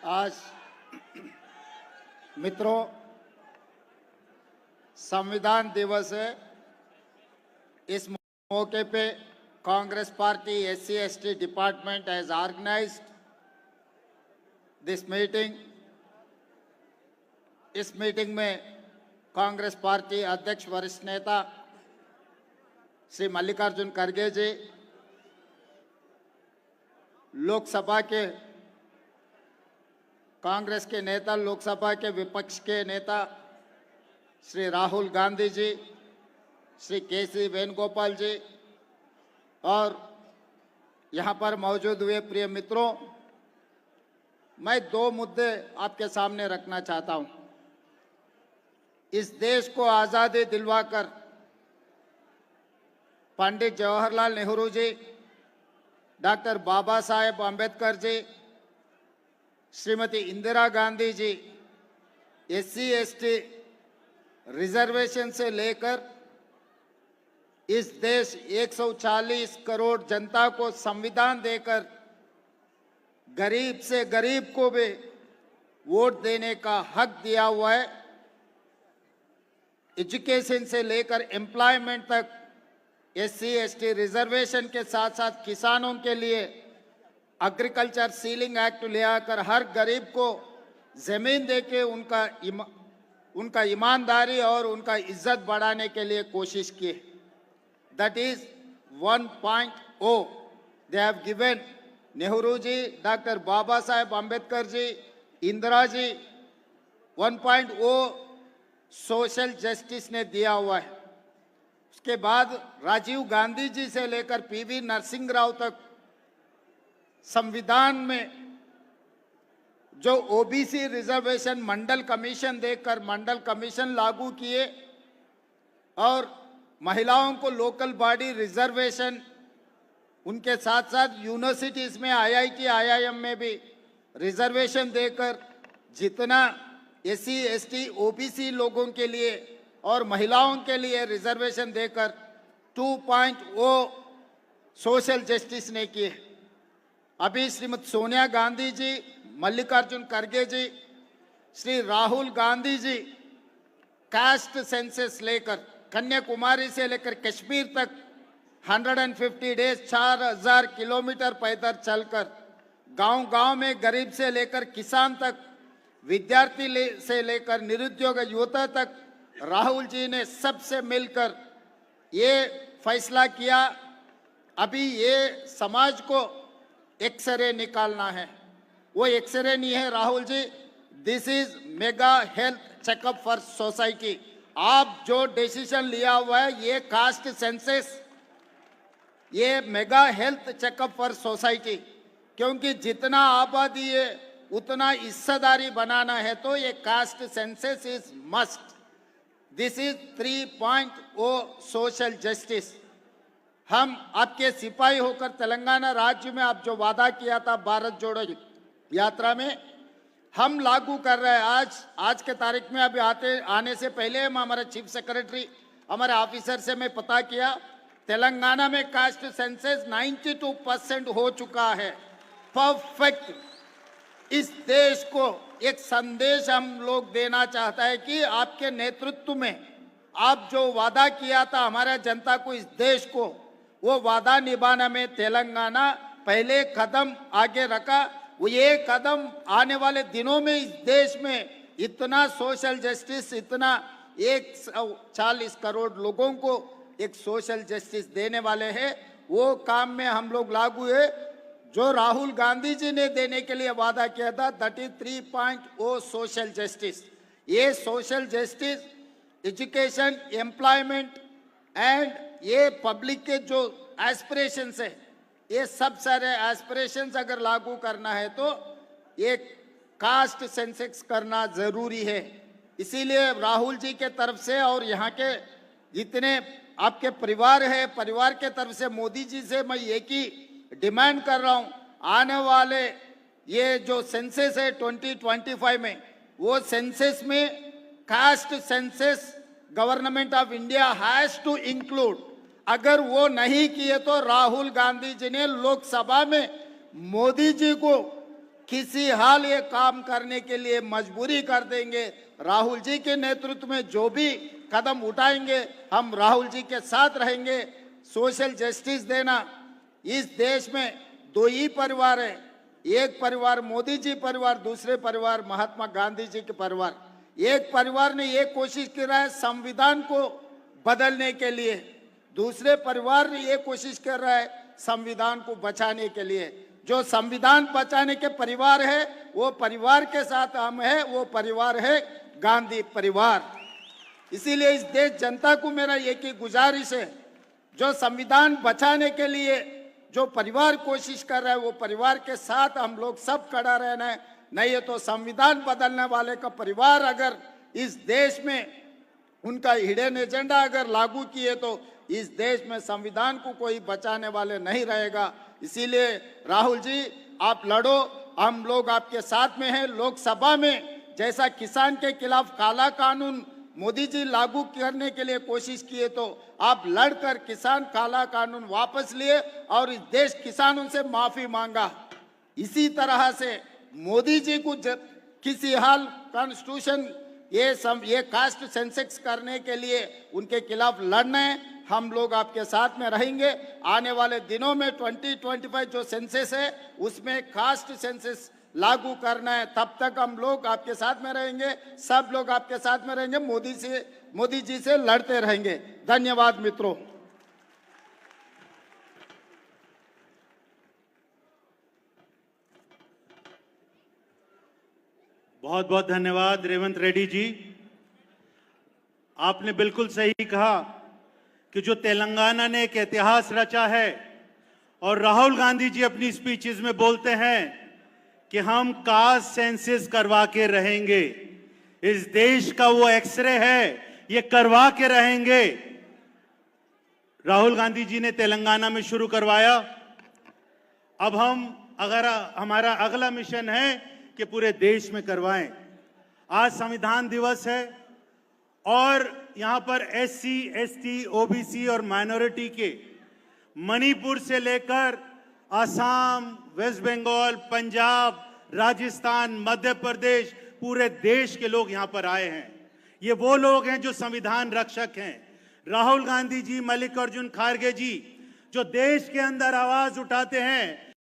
आज मित्रों संविधान दिवस है। इस मौके पे Congress party SC/ST department has organised this meeting. इस मीटिंग में कांग्रेस पार्टी अध्यक्ष वरिष्ठ नेता श्री मल्लिकार्जुन खड़गे जी, लोकसभा के कांग्रेस के नेता, लोकसभा के विपक्ष के नेता श्री राहुल गांधी जी, श्री KC वेणुगोपाल जी और यहाँ पर मौजूद हुए प्रिय मित्रों, मैं दो मुद्दे आपके सामने रखना चाहता हूँ। इस देश को आज़ादी दिलवाकर पंडित जवाहरलाल नेहरू जी, डॉक्टर बाबा साहेब अम्बेडकर जी, श्रीमती इंदिरा गांधी जी SC/ST रिजर्वेशन से लेकर इस देश 140 करोड़ जनता को संविधान देकर गरीब से गरीब को भी वोट देने का हक दिया हुआ है। एजुकेशन से लेकर एम्प्लॉयमेंट तक SC/ST रिजर्वेशन के साथ साथ किसानों के लिए एग्रीकल्चर सीलिंग एक्ट ले आकर हर गरीब को जमीन देके उनका ईमानदारी और उनका इज्जत बढ़ाने के लिए कोशिश की। That is 1.0 they have given. Nehru ji, doctor Baba Saheb Ambedkar ji, Indira ji 1.0 social justice ने दिया हुआ है। उसके बाद राजीव गांधी जी से लेकर PV नरसिंह राव तक संविधान में जो OBC रिजर्वेशन मंडल कमीशन देकर मंडल कमीशन लागू किए और महिलाओं को लोकल बॉडी रिजर्वेशन, उनके साथ साथ यूनिवर्सिटीज में IIT IIM में भी रिजर्वेशन देकर जितना SC/ST OBC लोगों के लिए और महिलाओं के लिए रिजर्वेशन देकर 2.0 सोशल जस्टिस ने किए। अभी श्रीमती सोनिया गांधी जी, मल्लिकार्जुन खड़गे जी, श्री राहुल गांधी जी कास्ट सेंसस लेकर कन्याकुमारी से लेकर कश्मीर तक 150 डेज 4000 किलोमीटर पैदल चलकर गांव-गांव में गरीब से लेकर किसान तक, विद्यार्थी से लेकर निरुद्योग युवता तक राहुल जी ने सबसे मिलकर ये फैसला किया। अभी ये समाज को एक्सरे निकालना है, वो एक्सरे नहीं है Rahul ji, this is mega health checkup for society. आप जो डिसीजन लिया हुआ है ये कास्ट सेंसस, ये mega health checkup for society, क्योंकि जितना आबादी है उतना हिस्सेदारी बनाना है तो ये caste census is must. This is 3.0 social justice. हम आपके सिपाही होकर तेलंगाना राज्य में आप जो वादा किया था भारत जोड़ो यात्रा में, हम लागू कर रहे हैं। आज के तारीख में अभी आने से पहले हम हमारे चीफ सेक्रेटरी, हमारे ऑफिसर से मैं पता किया, तेलंगाना में कास्ट सेंसस 92% हो चुका है। परफेक्ट। इस देश को एक संदेश हम लोग देना चाहता है कि आपके नेतृत्व में आप जो वादा किया था हमारा जनता को, इस देश को, वो वादा निभाने में तेलंगाना पहले कदम आगे रखा। वो ये कदम आने वाले दिनों में इस देश में इतना सोशल जस्टिस, इतना 140 करोड़ लोगों को एक सोशल जस्टिस देने वाले हैं। वो काम में हम लोग लागू है जो राहुल गांधी जी ने देने के लिए वादा किया था, दैट इज 3.0 सोशल जस्टिस। ये social justice education, employment and ये पब्लिक के जो एस्पिरेशंस है, ये सब सारे एस्पिरेशंस अगर लागू करना है तो ये कास्ट सेंसस करना जरूरी है। इसीलिए राहुल जी के तरफ से और यहाँ के जितने आपके परिवार है, परिवार के तरफ से मोदी जी से मैं एक ही डिमांड कर रहा हूँ, आने वाले ये जो सेंसस है 2025 में, वो सेंसस में caste census government of India has to include. अगर वो नहीं किए तो राहुल गांधी जी ने लोकसभा में मोदी जी को किसी हाल ये काम करने के लिए मजबूरी कर देंगे। राहुल जी के नेतृत्व में जो भी कदम उठाएंगे हम राहुल जी के साथ रहेंगे। सोशल जस्टिस देना, इस देश में दो ही परिवार है, एक परिवार मोदी जी परिवार, दूसरे परिवार महात्मा गांधी जी के परिवार। एक परिवार ने ये कोशिश की रहा है संविधान को बदलने के लिए, दूसरे परिवार ने ये कोशिश कर रहा है संविधान को बचाने के लिए। जो संविधान बचाने के परिवार है वो परिवार के साथ हम है, वो परिवार है गांधी परिवार। इसीलिए इस देश जनता को मेरा एक ही गुजारिश है, जो संविधान बचाने के लिए जो परिवार कोशिश कर रहा है वो परिवार के साथ हम लोग सब खड़ा रहना है। नहीं है तो संविधान बदलने वाले का परिवार अगर इस देश में उनका हिडन एजेंडा अगर लागू किए तो इस देश में संविधान को कोई बचाने वाले नहीं रहेगा। इसीलिए राहुल जी आप लड़ो, हम लोग आपके साथ में हैं। लोकसभा में जैसा किसान के खिलाफ काला कानून मोदी जी लागू करने के लिए कोशिश किए तो आप लड़कर किसान काला कानून वापस लिए और इस देश किसानों से माफी मांगा। इसी तरह से मोदी जी को किसी हाल कॉन्स्टिट्यूशन ये कास्ट सेंसेक्स करने के लिए उनके खिलाफ लड़ना है। हम लोग आपके साथ में रहेंगे। आने वाले दिनों में 2025 जो सेंसस है उसमें कास्ट सेंसस लागू करना है। तब तक हम लोग आपके साथ में रहेंगे, सब लोग आपके साथ में रहेंगे, मोदी जी से लड़ते रहेंगे। धन्यवाद मित्रों। बहुत बहुत धन्यवाद रेवंत रेड्डी जी। आपने बिल्कुल सही कहा कि जो तेलंगाना ने एक इतिहास रचा है और राहुल गांधी जी अपनी स्पीचेस में बोलते हैं कि हम कास्ट सेंसस करवा के रहेंगे, इस देश का वो एक्सरे है, ये करवा के रहेंगे। राहुल गांधी जी ने तेलंगाना में शुरू करवाया। अब हमारा अगला मिशन है कि पूरे देश में करवाएं। आज संविधान दिवस है और यहां पर एससी, एसटी, ओबीसी और माइनॉरिटी के मणिपुर से लेकर असम, वेस्ट बंगाल, पंजाब, राजस्थान, मध्य प्रदेश, पूरे देश के लोग यहां पर आए हैं। ये वो लोग हैं जो संविधान रक्षक हैं। राहुल गांधी जी, मल्लिकार्जुन खड़गे जी जो देश के अंदर आवाज उठाते हैं